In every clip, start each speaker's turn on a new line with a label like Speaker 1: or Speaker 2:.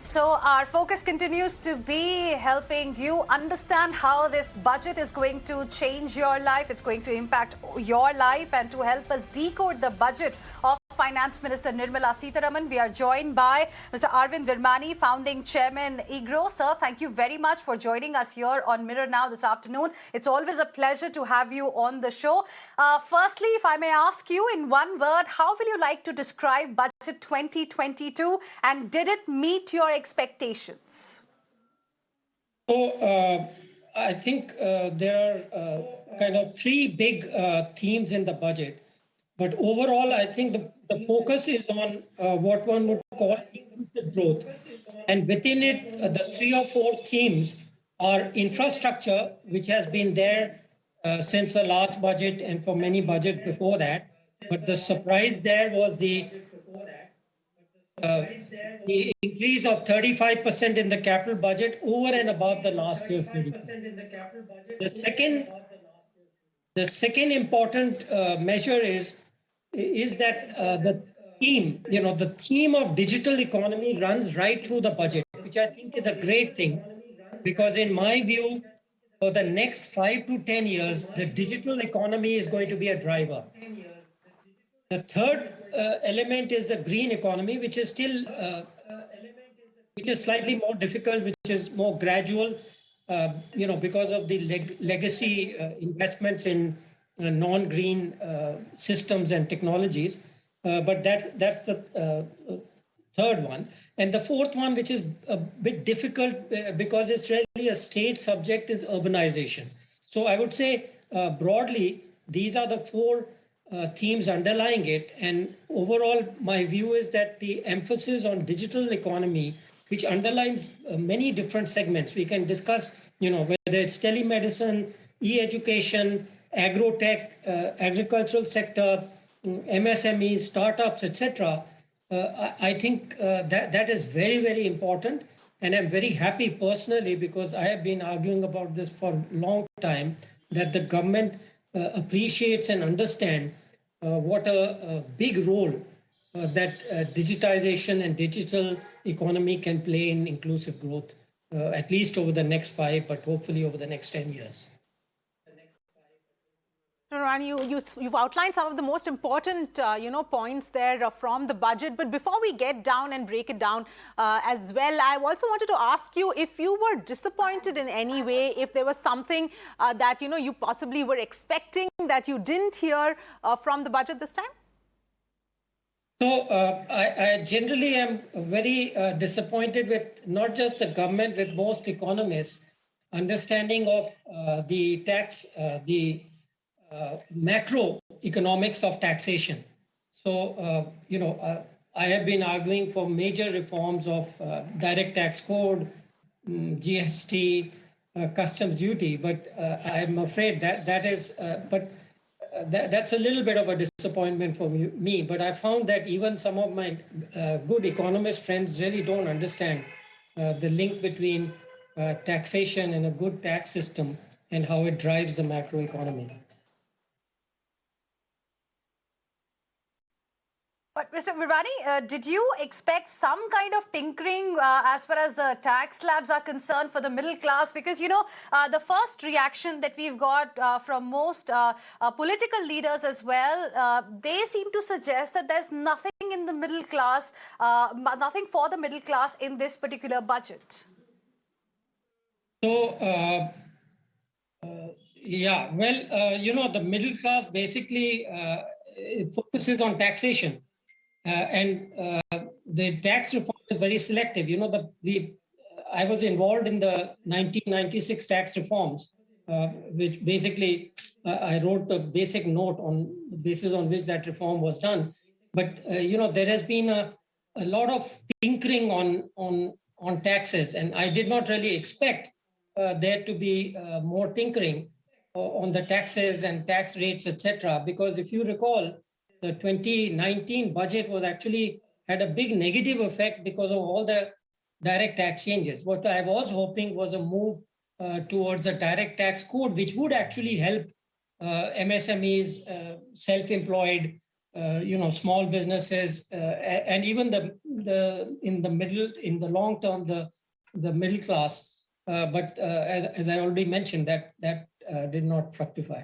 Speaker 1: So our focus continues to be helping you understand how this budget is going to change your life. It's going to impact your life, and to help us decode the budget of Finance Minister Nirmala Sitharaman, we are joined by Mr. Arvind Virmani, Founding Chairman Egrow. Sir, thank you very much for joining us here on Mirror Now this afternoon. It's always a pleasure to have you on the show. Firstly, if I may ask you in one word, how will you like to describe Budget 2022, and did it meet your expectations?
Speaker 2: So I think there are kind of three big themes in the budget. But overall, I think the focus is on what one would call inclusive growth. And within it, the three or four themes are infrastructure, which has been there since the last budget and for many budgets before that. But the surprise there was the increase of 35% in the capital budget over and above the last year's 30%. The second important measure is that the theme of digital economy runs right through the budget, which I think is a great thing, because in my view, for the next 5 to 10 years, the digital economy is going to be a driver. The third element is the green economy, which is still, which is slightly more difficult, which is more gradual, because of the legacy investments in non-green systems and technologies. But that's the third one. And the fourth one, which is a bit difficult because it's really a state subject, is urbanization. So I would say broadly, these are the four themes underlying it. And overall, my view is that the emphasis on digital economy, which underlines many different segments. We can discuss, whether it's telemedicine, e-education, agro-tech, agricultural sector, MSMEs, startups, etc. I think that is very, very important. And I'm very happy personally, because I have been arguing about this for a long time, that the government appreciates and understands what a big role that digitization and digital economy can play in inclusive growth, at least over the next 5, but hopefully over the next 10 years.
Speaker 1: You've outlined some of the most important, points there from the budget. But before we get down and break it down as well, I also wanted to ask you if you were disappointed in any way, if there was something that, you possibly were expecting that you didn't hear from the budget this time?
Speaker 2: So I generally am very disappointed with not just the government, with most economists' understanding of the tax, macroeconomics of taxation. So, I have been arguing for major reforms of direct tax code, GST, customs duty, but I'm afraid that's a little bit of a disappointment for me. But I found that even some of my good economist friends really don't understand the link between taxation and a good tax system and how it drives the macroeconomy.
Speaker 1: But Mr. Virmani, did you expect some kind of tinkering as far as the tax slabs are concerned for the middle class? Because, the first reaction that we've got from most political leaders as well, they seem to suggest that there's nothing in the middle class, nothing for the middle class in this particular budget.
Speaker 2: So, the middle class basically focuses on taxation. And the tax reform is very selective. I was involved in the 1996 tax reforms, which basically I wrote a basic note on the basis on which that reform was done. But there has been a lot of tinkering on taxes, and I did not really expect there to be more tinkering on the taxes and tax rates, etc. Because if you recall, the 2019 budget had a big negative effect because of all the direct tax changes. What I was hoping was a move towards a direct tax code, which would actually help MSMEs, self-employed, small businesses, and even in the long term, the middle class. But as I already mentioned, that did not fructify.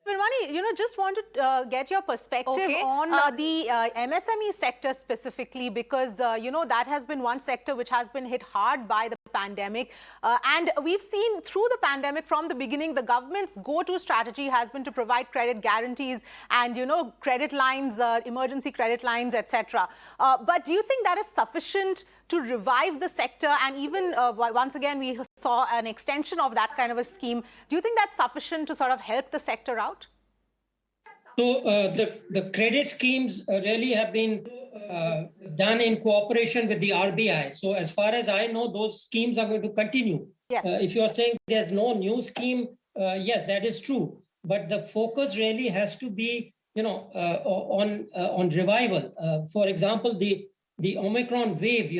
Speaker 3: Virmani, just want to get your perspective on the MSME sector specifically, because, that has been one sector which has been hit hard by the pandemic. And we've seen through the pandemic from the beginning, the government's go-to strategy has been to provide credit guarantees and, credit lines, emergency credit lines, etc. But do you think that is sufficient to revive the sector? And even once again, we saw an extension of that kind of a scheme. Do you think that's sufficient to sort of help the sector out?
Speaker 2: So the credit schemes really have been done in cooperation with the RBI. So as far as I know, those schemes are going to continue.
Speaker 3: Yes.
Speaker 2: If you are saying there's no new scheme, yes, that is true. But the focus really has to be, on revival. For example, the Omicron wave,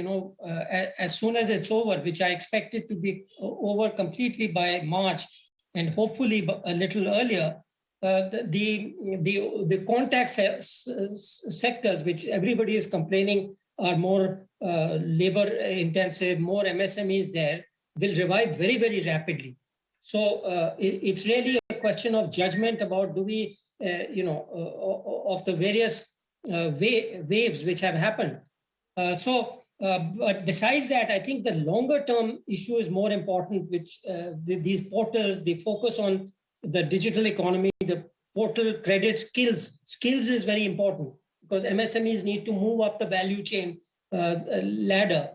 Speaker 2: as soon as it's over, which I expect it to be over completely by March, and hopefully a little earlier, the contact sectors, which everybody is complaining are more labor intensive, more MSMEs there, will revive very, very rapidly. So it's really a question of judgment about do we, of the various waves which have happened. But besides that, I think the longer term issue is more important, which these portals, they focus on the digital economy, the portal credit skills. Skills is very important because MSMEs need to move up the value chain ladder.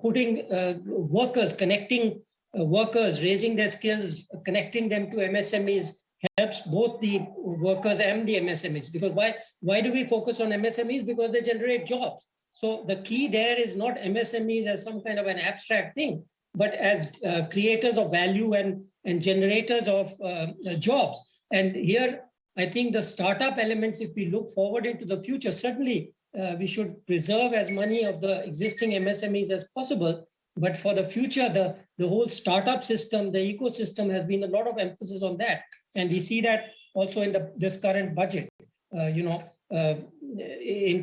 Speaker 2: Putting workers, connecting workers, raising their skills, connecting them to MSMEs helps both the workers and the MSMEs. Because why do we focus on MSMEs? Because they generate jobs. So the key there is not MSMEs as some kind of an abstract thing, but as creators of value and generators of jobs. And here, I think the startup elements, if we look forward into the future, certainly we should preserve as many of the existing MSMEs as possible. But for the future, the whole startup system, the ecosystem has been a lot of emphasis on that. And we see that also in this current budget, in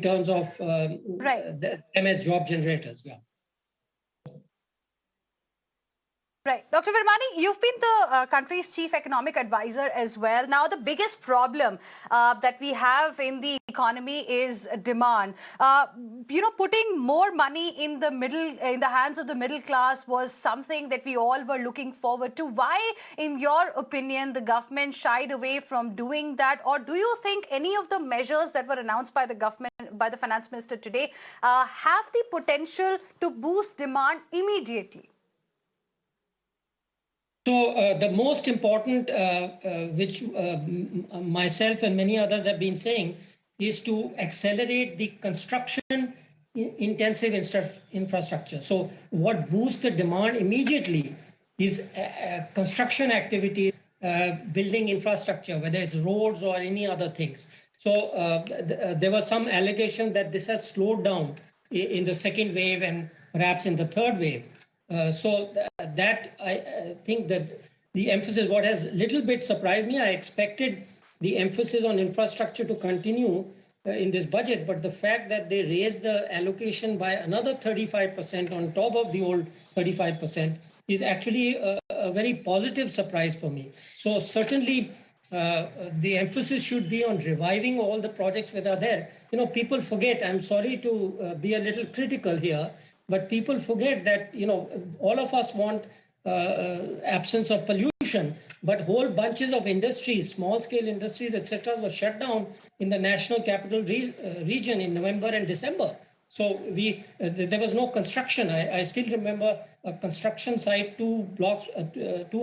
Speaker 2: terms of the MS job generators. Yeah.
Speaker 1: Right. Dr. Virmani, you've been the country's chief economic advisor as well. Now, the biggest problem that we have in the economy is demand. Putting more money in the hands of the middle class was something that we all were looking forward to. Why, in your opinion, the government shied away from doing that? Or do you think any of the measures that were announced by the government, by the finance minister today, have the potential to boost demand immediately?
Speaker 2: So the most important, which myself and many others have been saying, is to accelerate the construction intensive infrastructure. So what boosts the demand immediately is construction activity, building infrastructure, whether it's roads or any other things. So there was some allegation that this has slowed down in the second wave and perhaps in the third wave. That I think that the emphasis, what has little bit surprised me, I expected the emphasis on infrastructure to continue in this budget, but the fact that they raised the allocation by another 35% on top of the old 35% is actually a very positive surprise for me. So certainly the emphasis should be on reviving all the projects that are there. People forget, I'm sorry to be a little critical here, but people forget that, all of us want absence of pollution, but whole bunches of industries, small scale industries, etc., were shut down in the national capital region in November and December. So there was no construction. I still remember a construction site, 2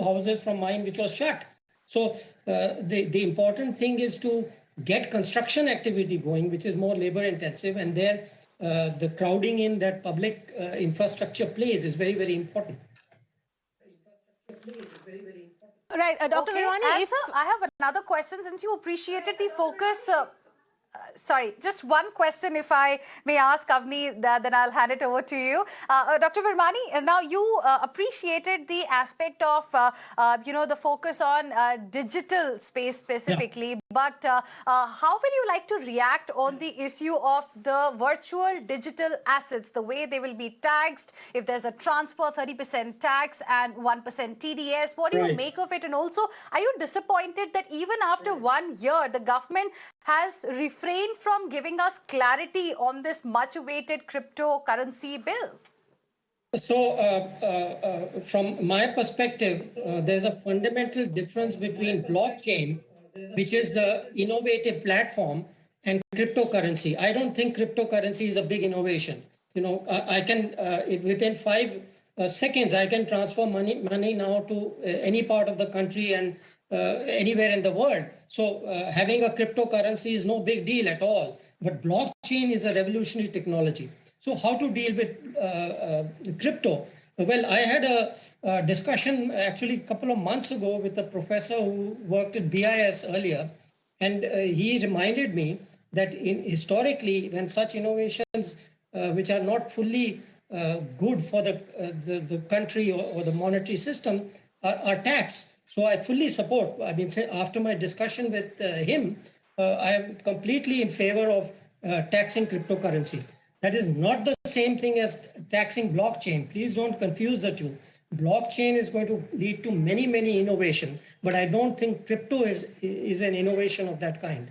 Speaker 2: houses from mine, which was shut. So the important thing is to get construction activity going, which is more labor intensive, and there the crowding in that public infrastructure plays is very, very important.
Speaker 3: Right, Dr. Virmani,
Speaker 1: I have another question. Since you appreciated the focus, sorry, just one question, if I may ask, Avni, then I'll hand it over to you. Dr. Virmani, now you appreciated the aspect of, the focus on digital space specifically, but how will you like to react on the issue of the virtual digital assets, the way they will be taxed, if there's a transfer 30% tax and 1% TDS? What do you make of it? And also, are you disappointed that even after 1 year, the government has refrained from giving us clarity on this much-awaited cryptocurrency bill?
Speaker 2: So, from my perspective, there's a fundamental difference between blockchain, which is the innovative platform, and cryptocurrency. I don't think cryptocurrency is a big innovation. I can, within 5 seconds, I can transfer money now to any part of the country and anywhere in the world. So having a cryptocurrency is no big deal at all. But blockchain is a revolutionary technology. So how to deal with crypto? Well, I had a discussion actually a couple of months ago with a professor who worked at BIS earlier. And he reminded me that historically, when such innovations which are not fully good for the country or the monetary system are taxed. So I fully support. I mean, after my discussion with him, I am completely in favor of taxing cryptocurrency. That is not the same thing as taxing blockchain. Please don't confuse the two. Blockchain is going to lead to many, many innovation, but I don't think crypto is an innovation of that kind.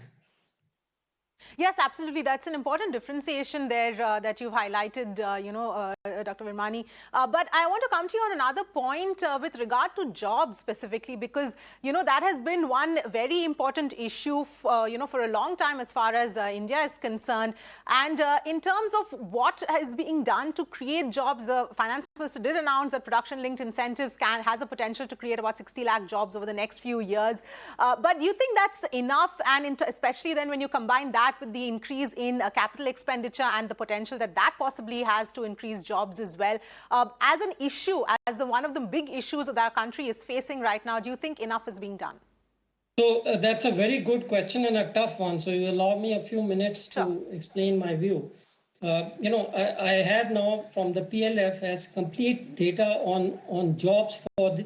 Speaker 3: Yes, absolutely. That's an important differentiation there that you've highlighted, Dr. Virmani. But I want to come to you on another point with regard to jobs specifically, because, that has been one very important issue, for a long time as far as India is concerned. And in terms of what is being done to create jobs, the finance minister did announce that production-linked incentives has a potential to create about 60 lakh jobs over the next few years. But do you think that's enough? And especially then when you combine that with the increase in capital expenditure and the potential that possibly has to increase jobs as well. As an issue, as one of the big issues that our country is facing right now, do you think enough is being done?
Speaker 2: So that's a very good question and a tough one. So you allow me a few minutes to explain my view. I have now from the PLF has complete data on jobs for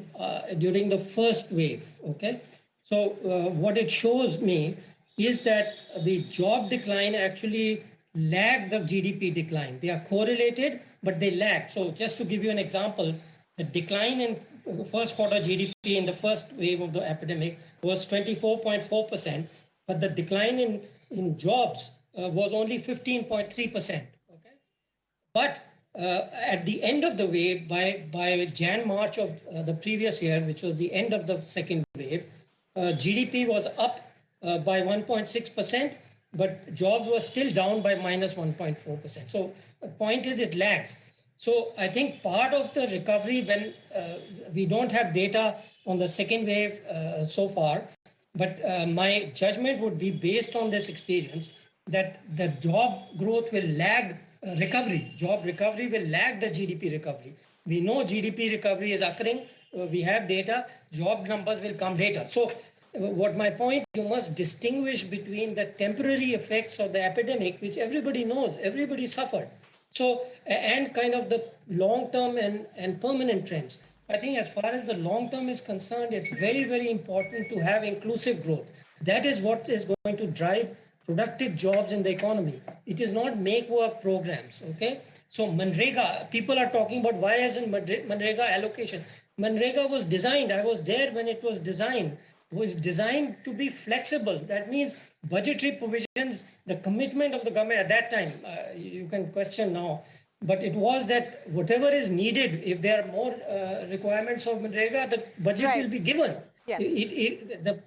Speaker 2: during the first wave. Okay, so what it shows me is that the job decline actually lagged the GDP decline. They are correlated, but they lag. So just to give you an example, the decline in first quarter GDP in the first wave of the epidemic was 24.4%, but the decline in jobs was only 15.3%. Okay, but at the end of the wave, by Jan-March of the previous year, which was the end of the second wave, GDP was up by 1.6%, but jobs were still down by minus 1.4%. So the point is it lags. So I think part of the recovery, when we don't have data on the second wave so far, but my judgment would be based on this experience that the job growth will lag recovery. Job recovery will lag the GDP recovery. We know GDP recovery is occurring. We have data. Job numbers will come later. So what my point, you must distinguish between the temporary effects of the epidemic, which everybody knows, everybody suffered. So, and kind of the long-term and permanent trends. I think as far as the long-term is concerned, it's very, very important to have inclusive growth. That is what is going to drive productive jobs in the economy. It is not make-work programs, okay? So Manrega, people are talking about why isn't Manrega allocation? Manrega was designed, I was there when it was designed to be flexible. That means budgetary provisions, the commitment of the government at that time, you can question now, but it was that whatever is needed, if there are more requirements of Manrega, the budget will be given. Yes.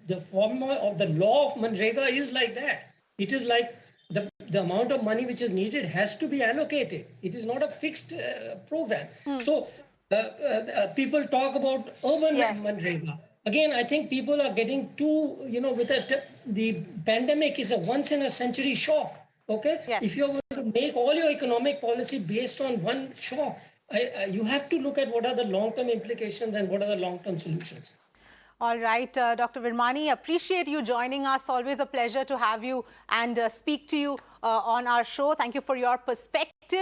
Speaker 2: The formula of the law of Manrega is like that. It is like the amount of money which is needed has to be allocated. It is not a fixed program. So people talk about urban Manrega. Again, I think people are getting too, with the pandemic is a once in a century shock. Okay. Yes. If you're going to make all your economic policy based on one shock, you have to look at what are the long-term implications and what are the long-term solutions.
Speaker 3: All right, Dr. Virmani, appreciate you joining us. Always a pleasure to have you and speak to you on our show. Thank you for your perspective.